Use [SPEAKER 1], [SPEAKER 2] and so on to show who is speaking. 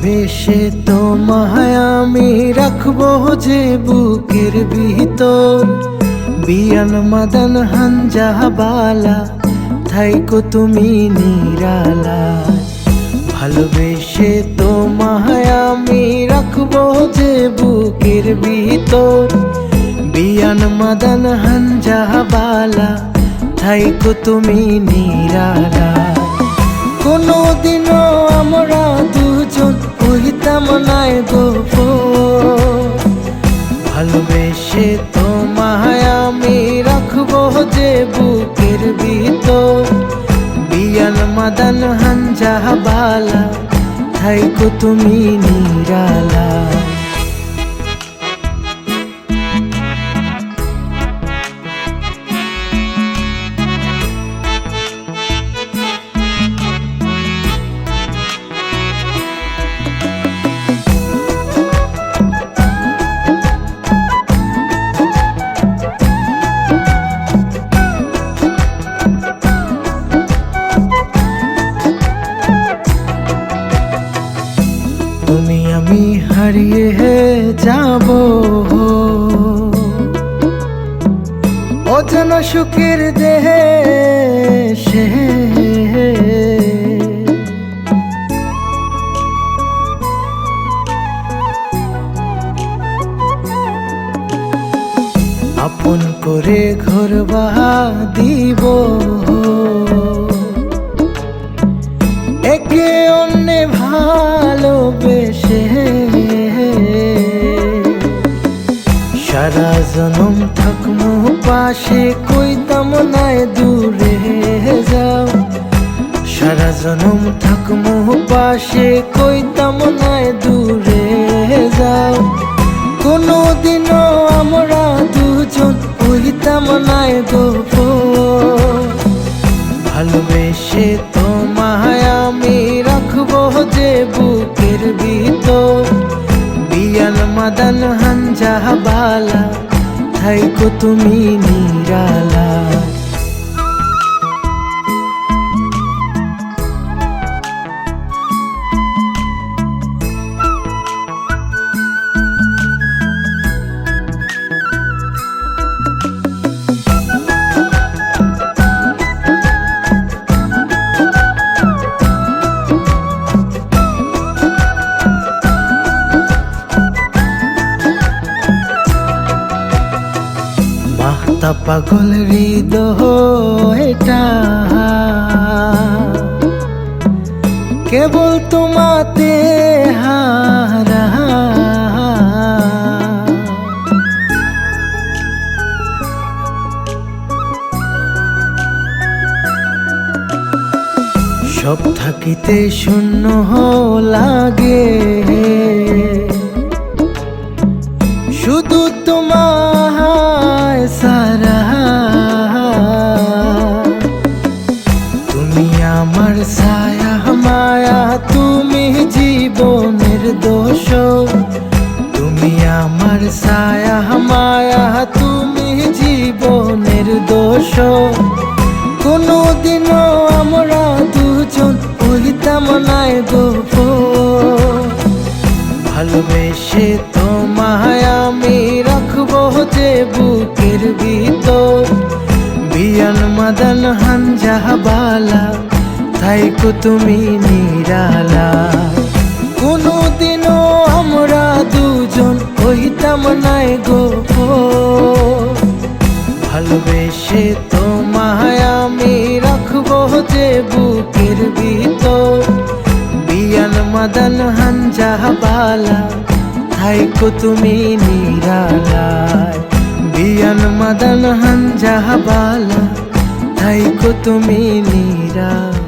[SPEAKER 1] ভালোবেসে তোমায় আমি রাখবো যে বুকের ভিতর। বিয়ান মাদান হাঞ্জাবালা থাইকো তুমি নিরালা। ভালোবেসে তোমায় আমি রাখবো যে বুকের ভিতর। বিয়ান মাদান হাঞ্জাবালা থাইকো তুমি নিরালা। কোনদিনও আমরা দুজন হইতাম নাই গোপন। ভালোবেসে তোমায় আমি রাখবো যে বুকের ভিতর। বিয়ান মাদান হাঞ্জাবালা থাইকো তুমি নিরালা। তুমি আমি হারিয়ে যাব অজানা সুখের দেশে। আপন করে ঘর দিব একে অন্যে ভালোবেসে। সারা জনম থাকমু পাশে কইতাম নাই দূরে যাও। সারা জনম থাকমু পাশে কইতাম নাই দূরে যাও। কোনদিনও আমরা দুজন হইতাম নাই গোপন। ভালোবেসে তোমায় আমি রাখবো যে বুকের ভিতর। বিয়ান মাদান হাঞ্জাবালা থাইকো তুমি নিরালা। মাতা পাগল হৃদয়টা কেবল তোমাতে হারা। সব থাকিতে শূন্য লাগে শুধু তোমায় সারা। তুমি আমার ছায়া মায়া তুমি জীবনের দোষ। তুমি আমার ছায়া মায়া তুমি জীবনের দোষ। কোনদিনও আমরা দুজন হইতাম নাই গোপন। ভালোবেসে তোমায় আমি রাখবো যে বুকের ভিতর। বিয়ান মাদান হাঞ্জাবালা থাইকো তুমি নিরালা। কোনদিনও আমরা দুজন হইতাম নাই গোপন। ভালোবেসে তোমায় আমি রাখবো যে বুকের ভিতর। বিয়ান মাদান হাঞ্জাবালা থাইকো তুমি নিরালা। বিয়ান মাদান হাঞ্জাবালা থাইকো তুমি নিরালা।